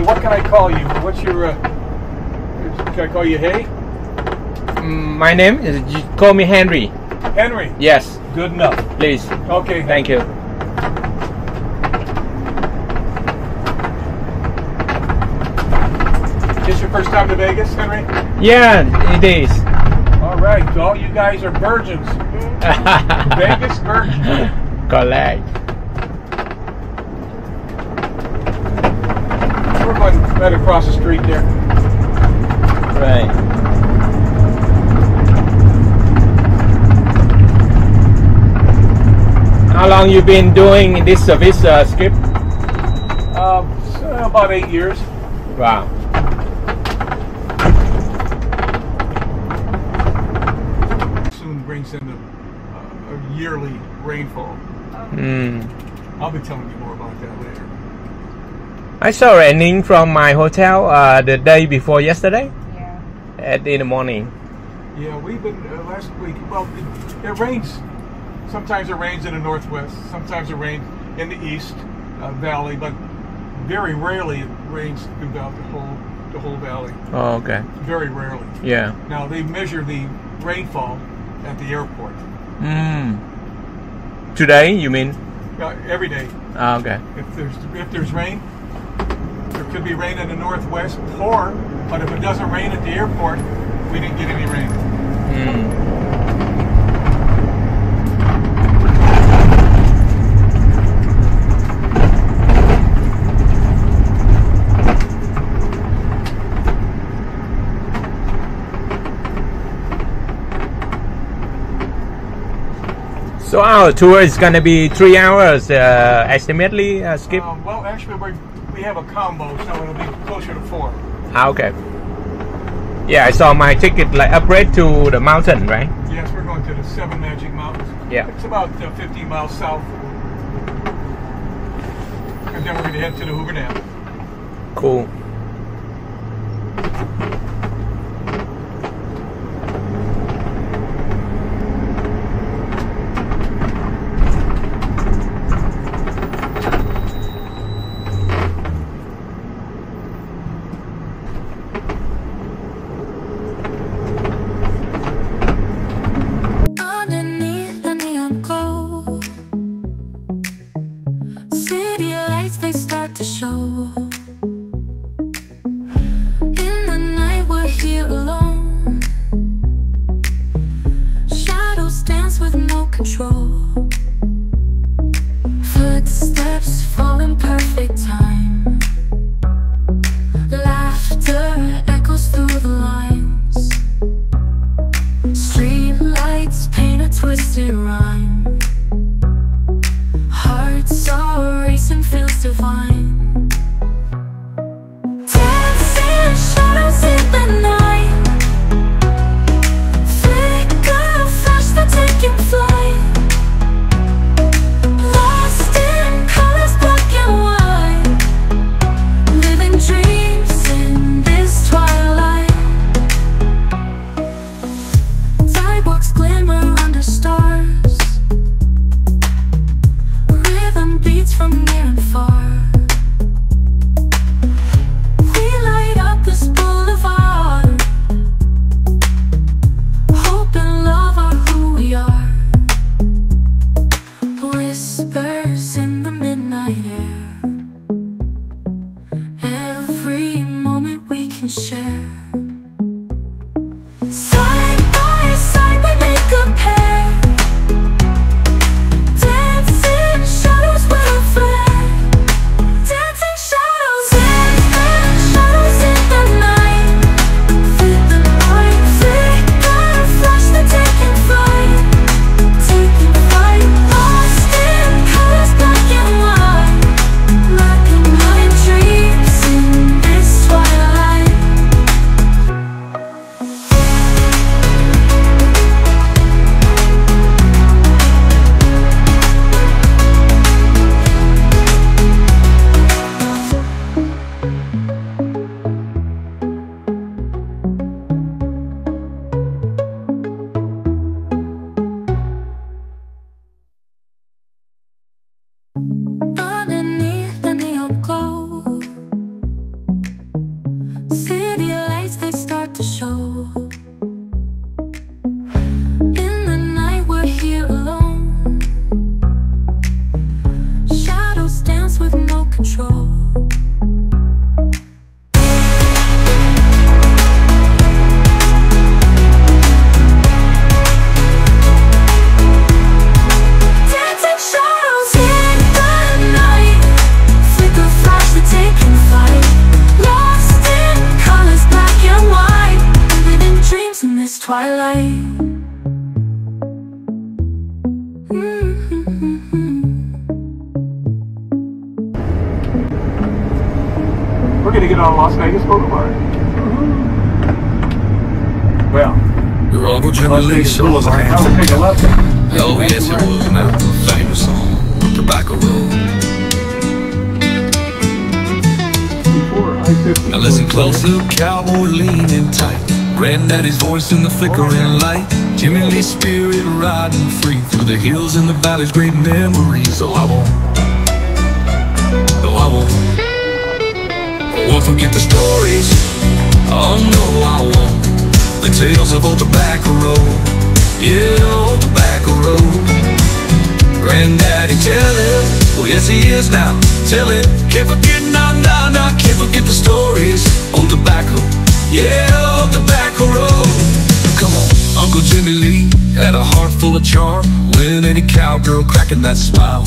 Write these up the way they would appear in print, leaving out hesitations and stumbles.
what can I call you? What's your, can I call you Hey? My name is, call me Henry. Henry? Yes. Good enough. Please. Okay. Thank you. Is this your first time to Vegas, Henry? Yeah, it is. All right, all you guys are virgins. Vegas virgins. Correct. We're going right across the street there. Right. How long you been doing this service, Skip? About 8 years. Wow. Soon brings in a yearly rainfall. I'll be telling you more about that later. I saw raining from my hotel the day before yesterday. Yeah. In the morning. Yeah, we've been last week. Well, it rains. Sometimes it rains in the northwest. Sometimes it rains in the east valley, but very rarely it rains throughout the whole valley. Oh, okay. Very rarely. Yeah. Now they measure the rainfall at the airport. Today, you mean? Every day. Oh, okay. If there's rain, there could be rain in the northwest, but if it doesn't rain at the airport, we didn't get any rain. So our tour is gonna be 3 hours, estimately, Skip? Well, actually, we have a combo, so it'll be closer to 4. Ah, okay. Yeah, I saw my ticket like upgrade to the mountain, right? Yes, we're going to the 7 Magic Mountains. Yeah. It's about 15 miles south. And then we're going to head to the Hoover Dam. Cool. In the night twilight. We're gonna get on Las Vegas Boulevard. Well, Your Uncle Jimmy Lee show was a I handsome would take a left. Oh yes it was, now famous song, Tobacco Road. Before I-50. Now listen close, little cowboy leaning tight. Granddaddy's voice in the flickering light. Jimmy Lee's spirit riding free through the hills and the valleys, great memories. Oh I won't forget the stories. Oh no, I won't. The tales of old Tobacco Road. Yeah, old Tobacco Road. Granddaddy tell it. Oh yes he is now. Tell it. Can't forget, nah, can't forget the stories. Old Tobacco. Yeah, old Tobacco Road. Come on, Uncle Jimmy Lee had a heart full of charm. When any cowgirl cracking that smile.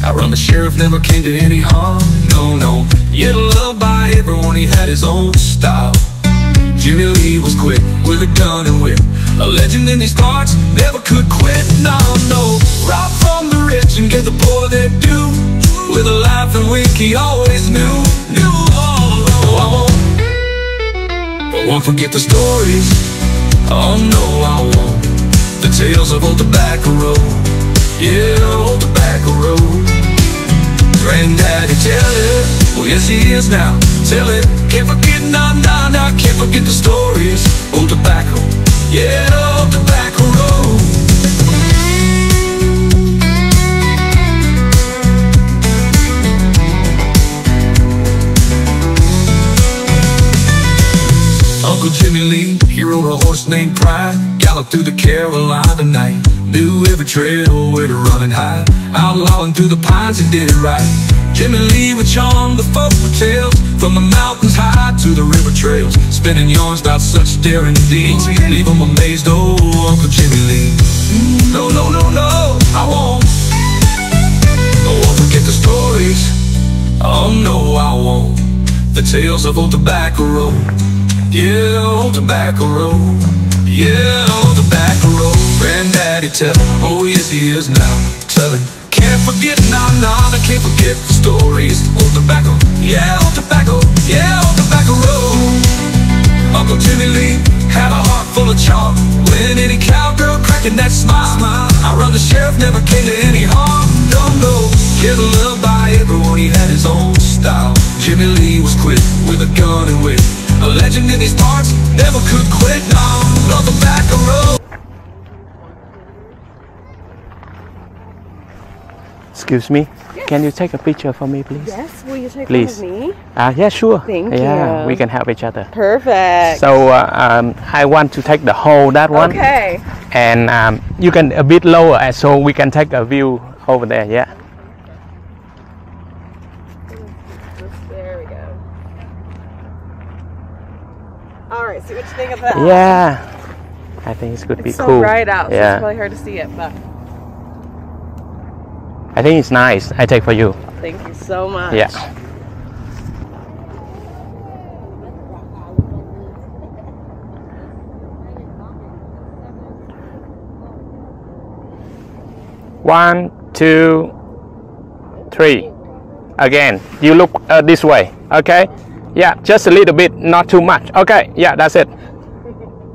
Outrun the sheriff, never came to any harm. No, yet loved by everyone, he had his own style. Jimmy Lee was quick with a gun and whip. A legend in these parts, never could quit. No, rob from the rich and get the poor their due. With a laugh and wink, he always knew. I won't forget the stories. Oh no, I won't. The tales of old Tobacco Road. Yeah, old Tobacco Road. Granddaddy tell it. Oh yes he is now. Tell it. Can't forget, nah, can't forget the stories. Old Tobacco. Yeah, old Tobacco Road. Uncle Jimmy Lee, he rode a horse named Pride. Galloped through the Carolina night. Knew every trail where to run and hide. Outlawing through the pines, he did it right. Jimmy Lee would charm the folk with tales. From the mountains high to the river trails. Spinning yarns about such daring deeds. Leave them amazed, oh, Uncle Jimmy Lee. No, I won't. Forget the stories. Oh no, I won't. The tales of old Tobacco Road. Yeah, old Tobacco Road. Yeah, old Tobacco Road. Granddaddy tell him, oh yes he is now. Tell him, can't forget, nah, I can't forget the stories. Old Tobacco, yeah, old Tobacco, yeah, old Tobacco Road. Uncle Jimmy Lee had a heart full of charm. When any cowgirl cracking that smile. Outrun the sheriff, never came to any harm. No, kid loved by everyone, he had his own style. Jimmy Lee was quick with a gun and whip. A legend in these parts, never could quit. No, Tobacco Road. Excuse me, can you take a picture for me, please? Yes, will you take Please. one of me? Yeah, sure. Thank Yeah, you. we can help each other. Perfect. So I want to take the whole that one. Okay. And you can a bit lower so we can take a view over there. Yeah. There we go. All right, see what you think of that. Yeah. I think it could be It's so cool. bright out, so Yeah. it's probably hard to see it, but I think it's nice. I take for you. thank you so much. Yeah. One, two, three. Again, you look this way. Okay. Yeah, just a little bit, not too much. Okay. Yeah, that's it.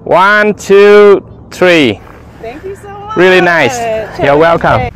1, 2, 3. Thank you so much. Really nice. You're welcome. Okay.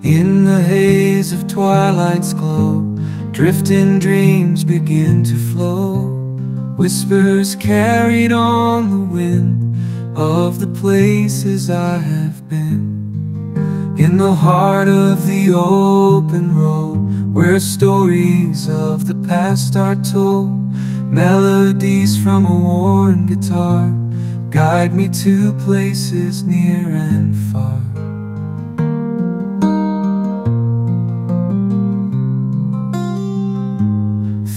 In the haze of twilight's glow, drifting dreams begin to flow. Whispers carried on the wind of the places I have been. In the heart of the open road, where stories of the past are told, melodies from a worn guitar guide me to places near and far.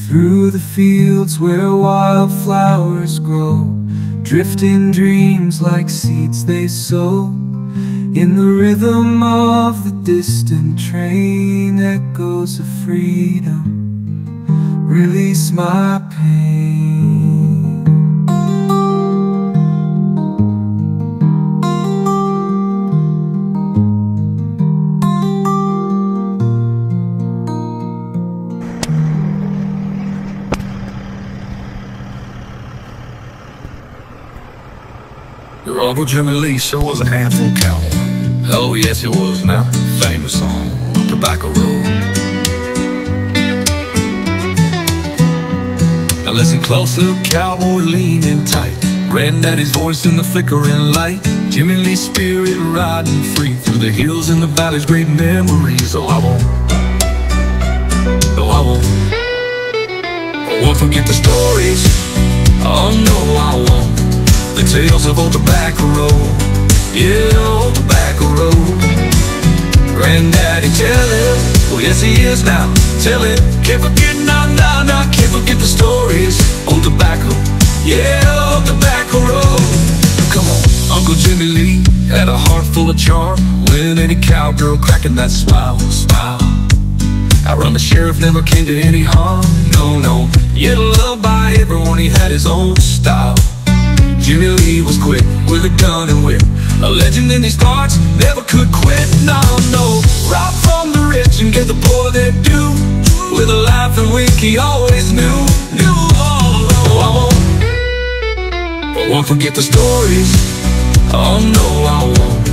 Through the fields where wildflowers grow, drifting dreams like seeds they sow. In the rhythm of the distant train, echoes of freedom release my pain. Your Uncle Jimmy Lee sure was a handful cowboy. Oh yes he was now, famous song, Tobacco Road. Now listen close, little cowboy leaning tight, Granddaddy's voice in the flickering light, Jimmy Lee's spirit riding free through the hills and the valleys, great memories. Oh I won't forget the stories. Oh no I won't. The tales of old Tobacco Road. Yeah, old Tobacco Road. Granddaddy tell him, oh yes he is now, tell him, can't forget, no, can't forget the stories. Old Tobacco, yeah, old Tobacco Road. Come on, Uncle Jimmy Lee had a heart full of charm, when any cowgirl cracking that smile. Outrun the sheriff, never came to any harm, no, yet loved by everyone, he had his own style. Jimmy Lee was quick with a gun and whip, a legend in these parts, never could quit, no. Rob from the rich and get the poor their due, with a laugh and wink he always knew. I won't forget the stories. Oh no I won't.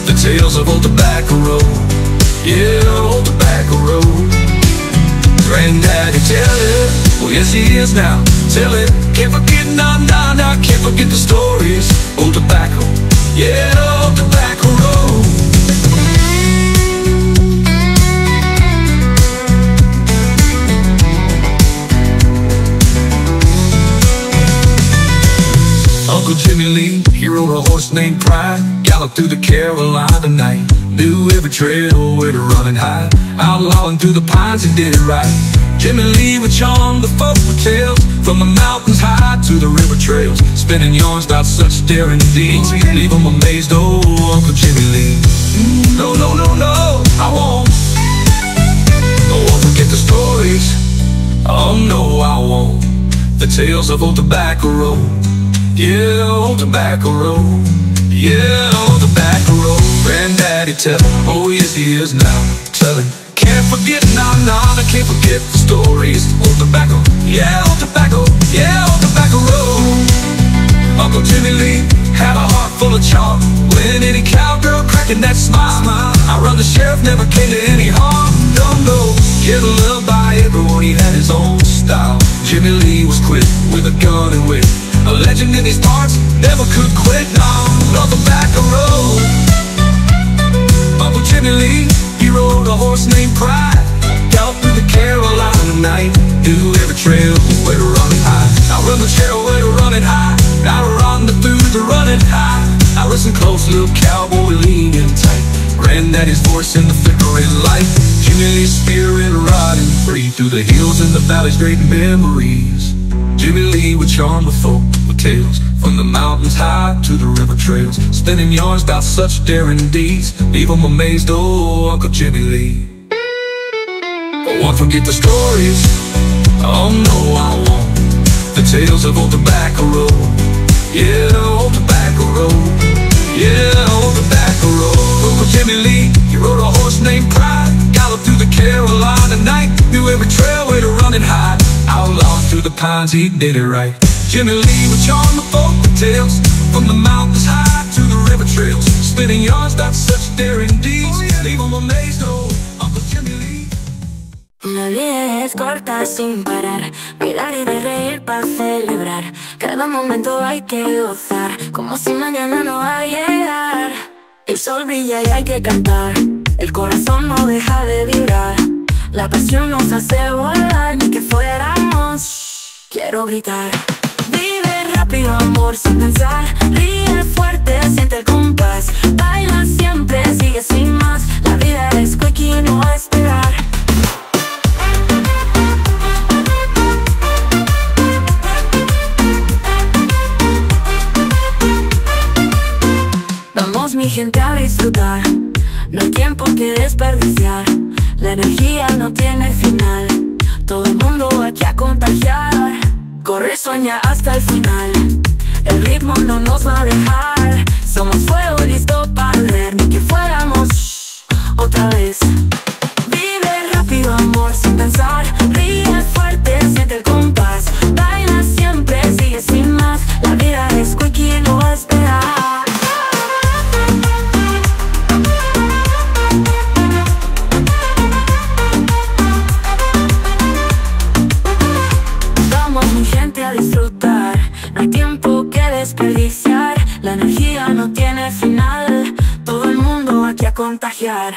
The tales of old Tobacco Road. Yeah, old Tobacco Road. Granddaddy tell it, oh yes he is now, tell it, can't forget, no, can't forget the stories. Old Tobacco, yeah, old Tobacco Road. Uncle Jimmy Lee, he rode a horse named Pride, galloped through the Carolina night, knew every trail where to run and hide, outlawing through the pines, he did it right. Jimmy Lee would charm the folk with tales, from the mountains high to the river trails, spinning yarns about such daring deeds, leave them amazed, oh, Uncle Jimmy Lee. No, I won't forget the stories. Oh no, I won't. The tales of old Tobacco Road. Yeah, old Tobacco Road. Yeah, old Tobacco Road. Granddaddy tell him, oh yes he is now, tell him, can't forget, no, I can't forget the stories. Old Tobacco, yeah, old Tobacco, yeah, old Tobacco Road. Uncle Jimmy Lee had a heart full of charm, when any cowgirl cracking that smile. Outrun the sheriff, never came to any harm, no, yet loved by everyone, he had his own style. Jimmy Lee was quick with a gun and whip, a legend in these parts, never could quit, no, on Tobacco Road. Uncle Jimmy Lee, he rode a horse named Pride, galloped through the Carolina night, knew every trail where to run and hide, outrun the trail where to run and hide, outrun through the running high. Now listen close, little cowboy leaning tight, Granddaddy's voice in the flickering light, Jimmy Lee's spirit riding free through the hills and the valleys, great memories. Jimmy Lee would charm the folk with tales, from the mountains high to the river trails, spinning yarns about such daring deeds, leave them amazed, oh, Uncle Jimmy Lee. I won't forget the stories. Oh no, I won't. The tales of old Tobacco Road. Yeah, old Tobacco Road. Yeah, old Tobacco Road. Uncle Jimmy Lee, he rode a horse named Pride, galloped through the Carolina night, knew every trail where to run and hide, outlaws through the pines, he did it right. Jimmy Lee would charm the folk with tales, from the mountains high to the river trails, spinning yarns, that's such daring deeds. Leave them amazed, oh, Uncle Jimmy Lee. La vida es corta sin parar, mirar y de reír para celebrar. Cada momento hay que gozar, como si mañana no va a llegar. El sol brilla y hay que cantar, el corazón no deja de vibrar. La pasión nos hace volar, ni que fuéramos, quiero gritar. Vive rápido amor sin pensar, ríe fuerte, siente el compás. Baila siempre, sigue sin más, la vida es quickie y no va a esperar. Vamos mi gente a disfrutar, no hay tiempo que desperdiciar. La energía no tiene final, todo el mundo aquí a contagiar. Corre, sueña hasta el final, el ritmo no nos va a dejar. Somos fuego listo para arder, ni que fuéramos otra vez. Vive rápido amor sin pensar, ríe fuerte, siente el compás. Baila siempre, sigue sin más, la vida es quickie y no va a esperar. A disfrutar, no hay tiempo que desperdiciar. La energía no tiene final, todo el mundo aquí a contagiar.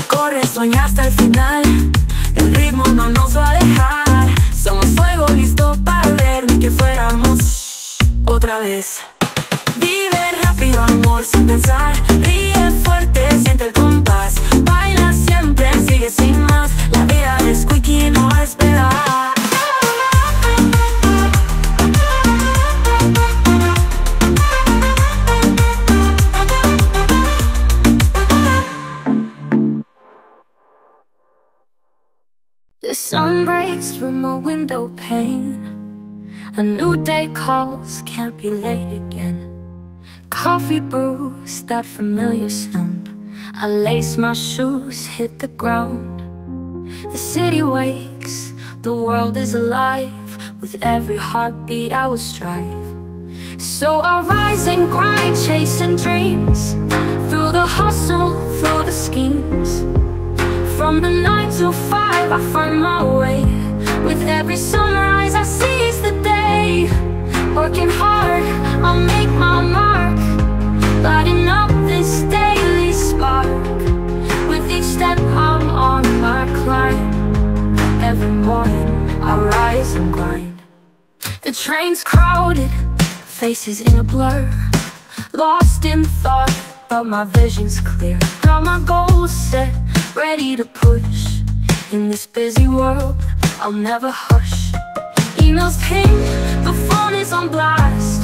Corre, sueña hasta el final, el ritmo no nos va a dejar. Somos fuego listo para ver, ni que fuéramos otra vez. Vive rápido amor sin pensar, ríe fuerte, siente el compás. Baila siempre, sigue sin más, la vida es quickie y no va a esperar. The sun breaks through my window pane, a new day calls, can't be late again. Coffee brews that familiar sound, I lace my shoes, hit the ground. The city wakes, the world is alive, with every heartbeat I will strive. So I rise and grind, chasing dreams, through the hustle, through the schemes. From the 9 to 5 I find my way, with every sunrise I seize the day. Working hard, I'll make my mark, lighting up this daily spark. With each step I'm on my climb, every morning I rise and grind. The train's crowded, faces in a blur, lost in thought, but my vision's clear. Got my goals set, ready to push. In this busy world, I'll never hush. Emails ping, the phone is on blast,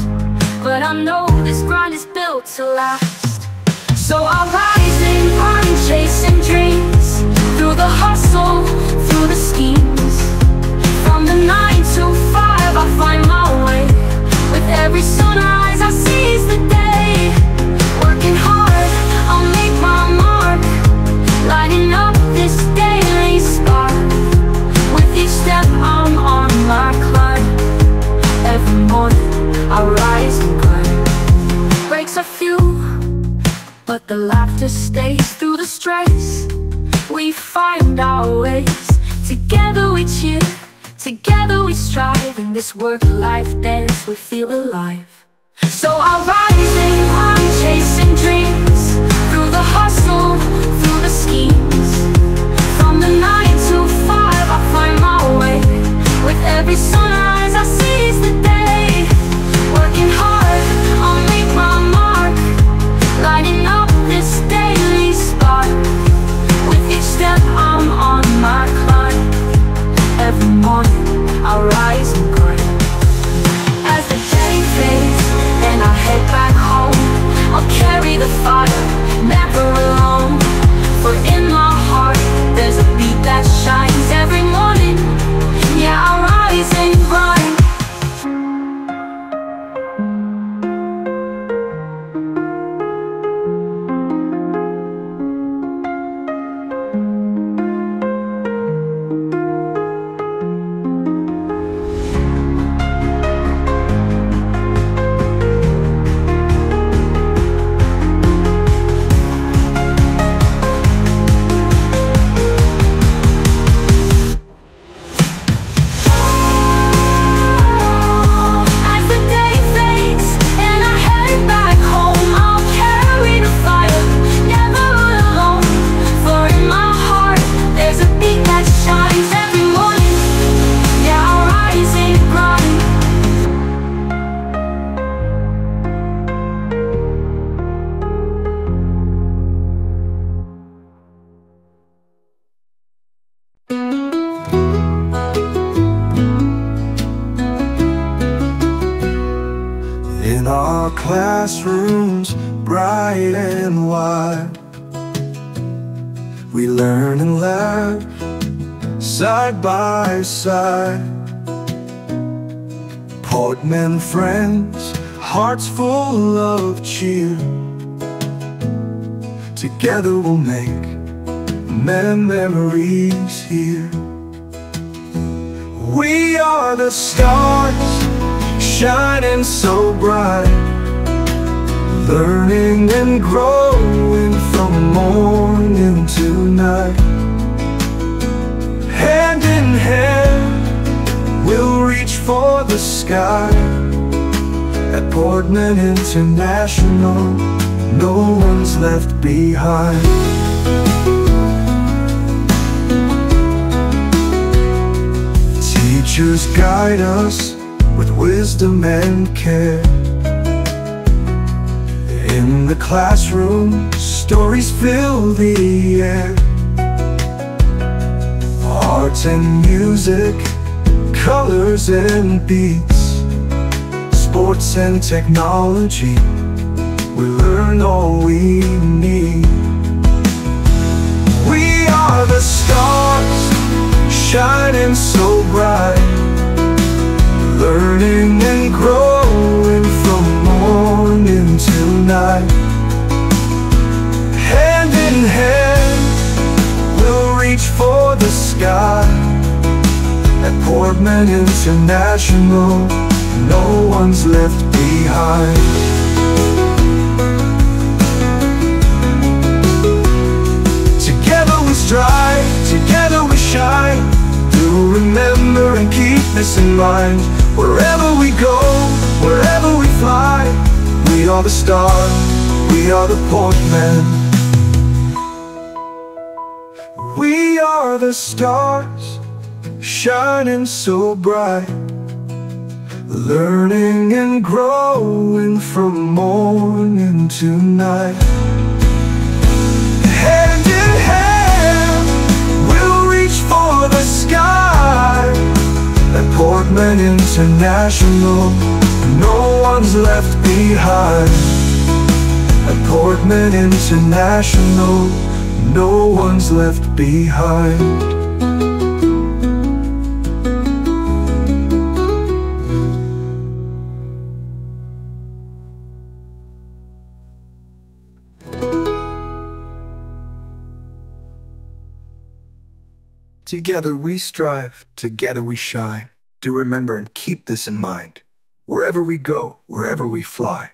but I know this grind is built to last. So I'll rise and grind, chasing dreams, through the hustle, through the schemes. From the 9 to 5 I find my way, with every sunrise I seize the day. Working hard, I'll make my mark, lighting up this daily spark. With each step I'm on my climb, every morning I rise and climb. Breaks are few, but the laughter stays. Through the stress, we find our ways. Together we cheer, together we strive. In this work-life dance we feel alive. So I'll rise and climb, chasing dreams, through the hustle, through the schemes. From the 9 to 5 I find my way, with every sunrise I seize the day. Working hard, I'll make my mark, lighting up this daily spark. With each step I'm on my climb, every morning I rise and grind. As the day fades and I head back classrooms bright and wide. We learn and laugh side by side. Portman friends, hearts full of cheer. Together we'll make memories here. We are the stars, shining so bright, learning and growing from morning to night. Hand in hand, we'll reach for the sky. At Portman International, no one's left behind. Teachers guide us with wisdom and care. In the classroom, stories fill the air. Art and music, colors and beats, sports and technology, we learn all we need. We are the stars, shining so bright, learning and growing from morning to night. Hand in hand, we'll reach for the sky. At Portman International, no one's left behind. Together we strive, together we shine. Do remember and keep this in mind. Wherever we go, wherever we fly, we are the stars, we are the Portman. We are the stars, shining so bright, learning and growing from morning to night. Hand in hand, we'll reach for the sky. At Portman International, no one's left behind. At Portman International, no one's left behind. Together we strive, together we shine. Do remember and keep this in mind. Wherever we go, wherever we fly,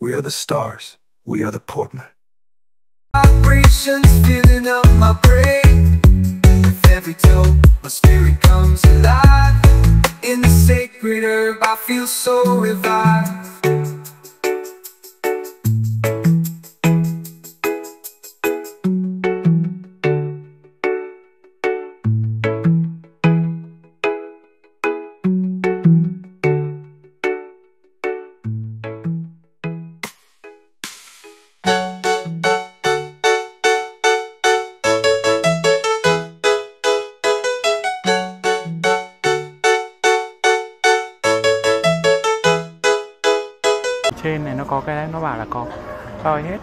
we are the stars, we are the Portman. Vibrations filling up my brain. With every tone, my spirit comes alive. In the sacred herb, I feel so revived. Trên này nó có cái nó bảo là có soi hết.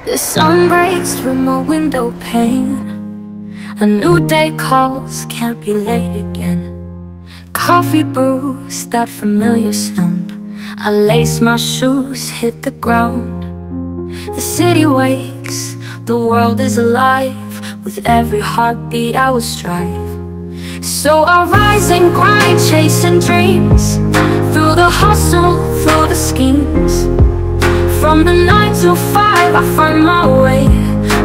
The sun breaks through my window pane. A new day calls, can't be late again. Coffee brews that familiar sound. I lace my shoes, hit the ground. The city wakes, The world is alive. With every heartbeat I will strive. So I rise and grind, chasing dreams. Through the hustle, through the schemes. From the 9 to 5 I find my way.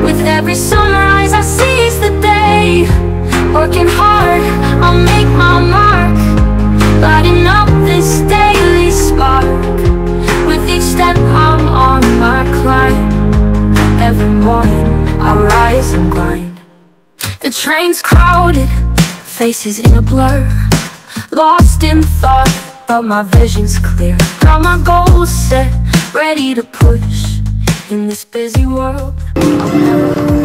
With every sunrise I seize the day. Working hard, I'll make my mark. Lighting up this daily spark. With each step I'm on my climb. Every morning I rise and grind. The train's crowded, faces in a blur. Lost in thought, but my vision's clear. Got my goals set, ready to push. In this busy world, I'll never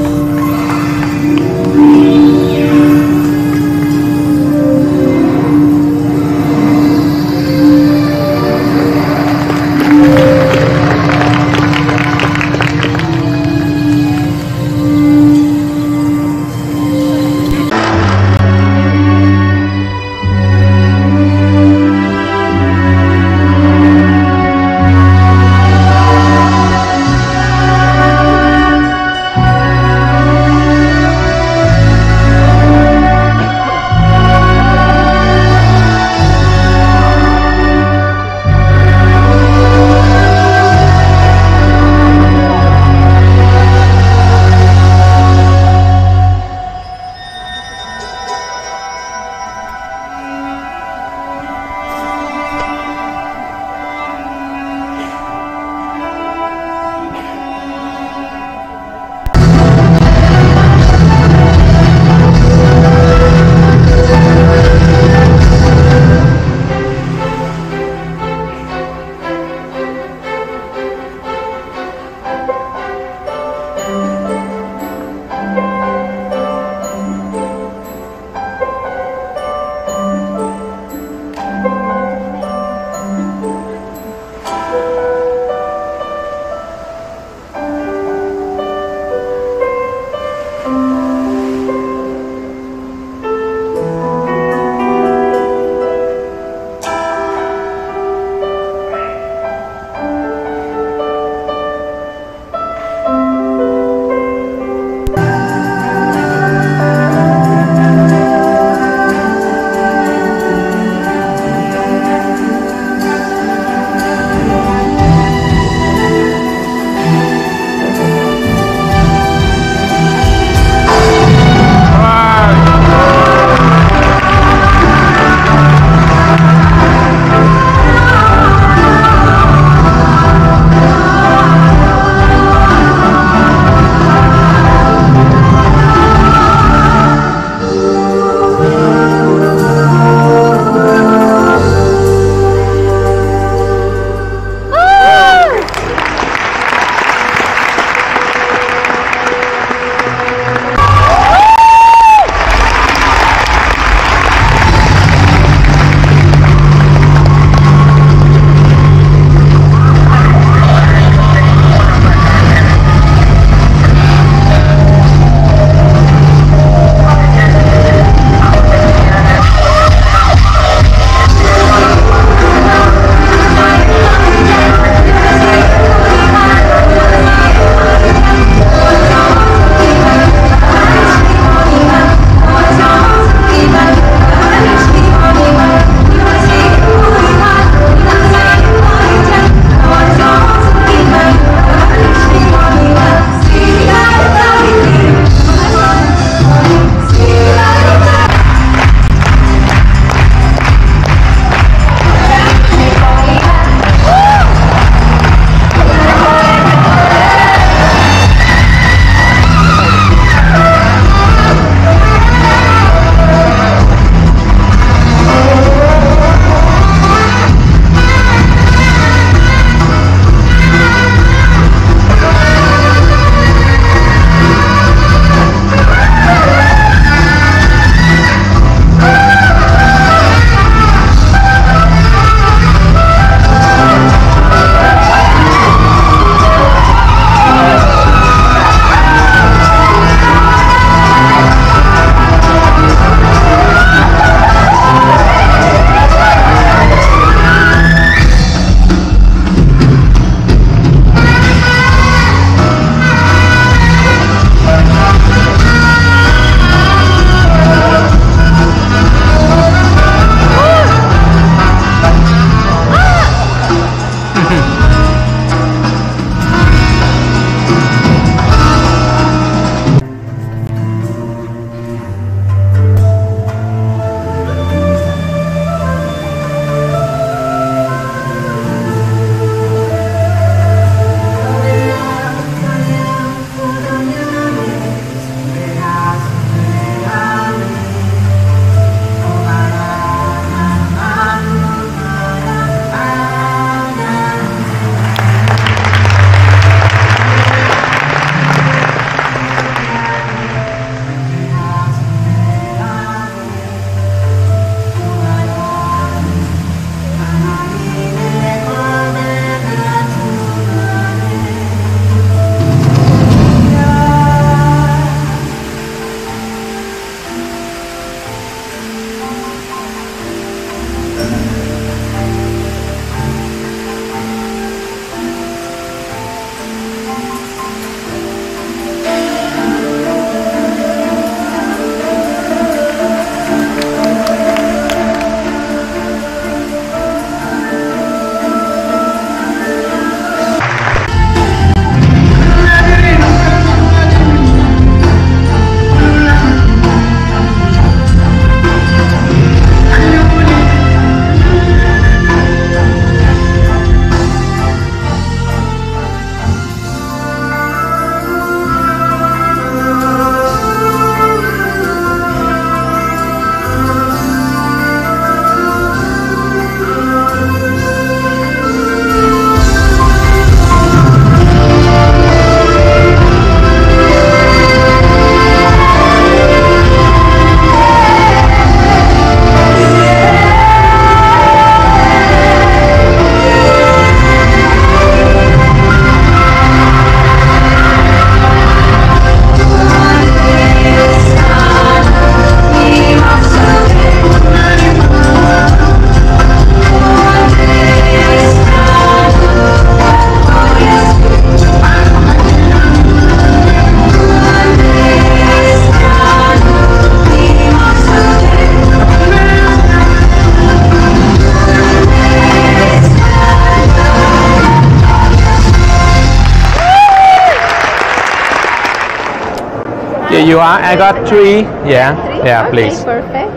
Here you are. I got 3. Yeah. Yeah, please. Okay, perfect.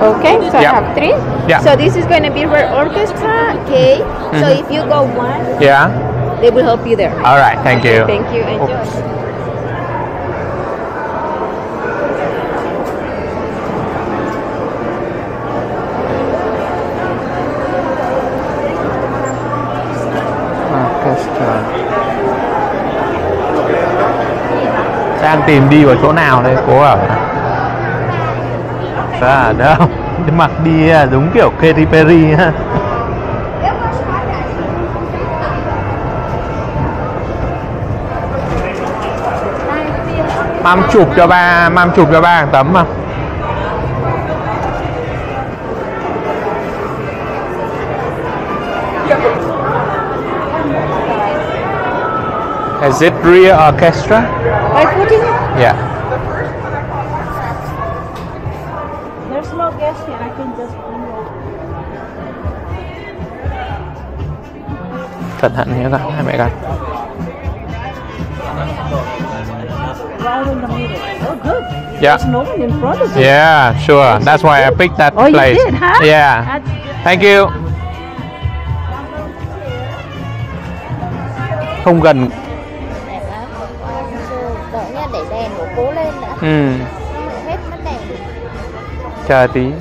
Okay, so Yeah. I have 3. Yeah. So this is going to be for orchestra. Okay. So if you go 1, Yeah. they will help you there. All right. Thank you. Thank you. Enjoy. Đang tìm đi vào chỗ nào đây cô bảo à đâu mặc đi giống kiểu Katy Perry ha. Mam chụp cho ba hàng tấm mà. Is it real orchestra? Yeah. There's no guest here. I can just bring over. Cẩn thận nhé các hai mẹ con. Right in the middle. Oh, good. Yeah. There's no one in front of you. Yeah, sure. That's why I picked that Oh, you place. did, huh? Yeah. That's good. Thank you. Không gần. Đợi nha, để đèn của cố lên đã. Hết mất đèn. Chờ tí.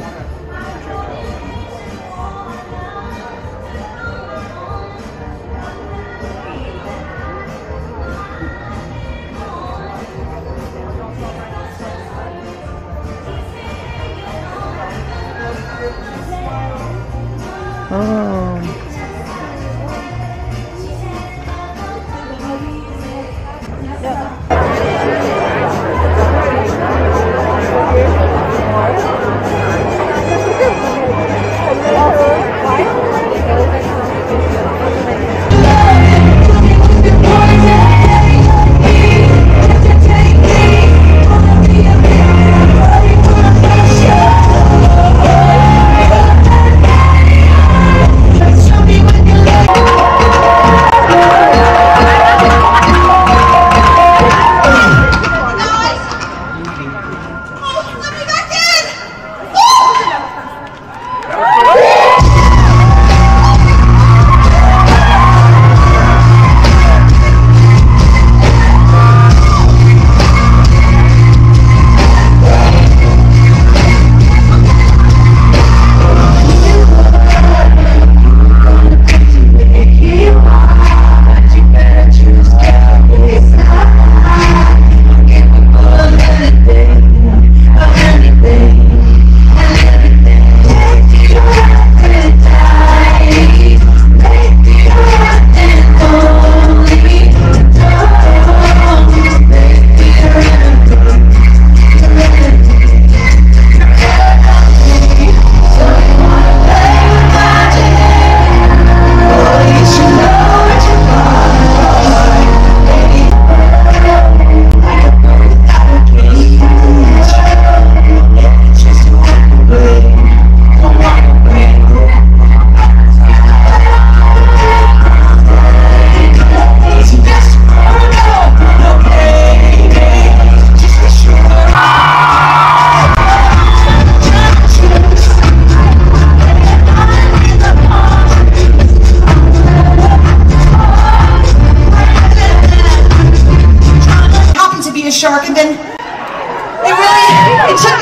Shark, and then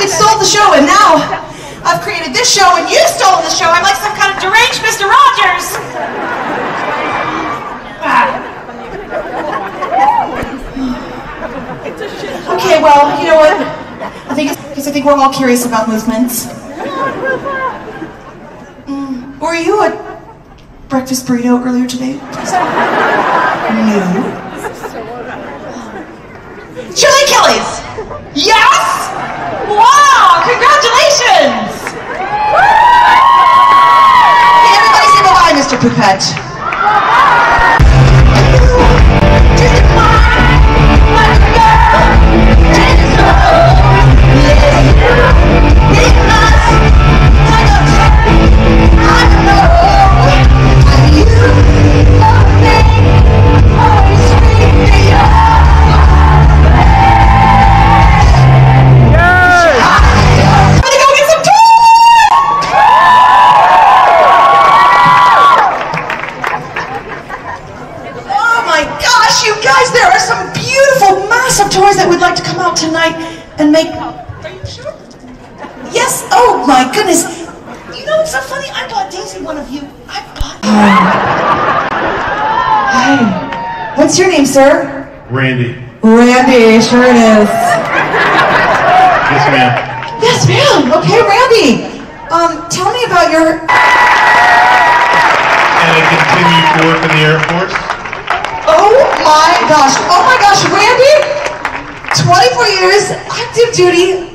it stole the show, and now I've created this show and you've stolen the show. I'm like some kind of deranged Mr. Rogers. Okay, well, you know what? I think we're all curious about movements. Were you a breakfast burrito earlier today? No. Chili Kelly's! Yes! Wow! Congratulations! Hey, everybody say bye-bye, Mr. Poupette. I guys, there are some beautiful, massive toys that we'd like to come out tonight and make. Are you sure? Yes. Oh my goodness. You know what's so funny? I bought Daisy one of you. I bought. Hi. What's your name, sir? Randy. Randy. Sure it is. Yes, ma'am. Yes, ma'am. Okay, Randy. Tell me about your. And I continue to work in the Air Force. Oh my gosh, Randy, 24 years, active duty,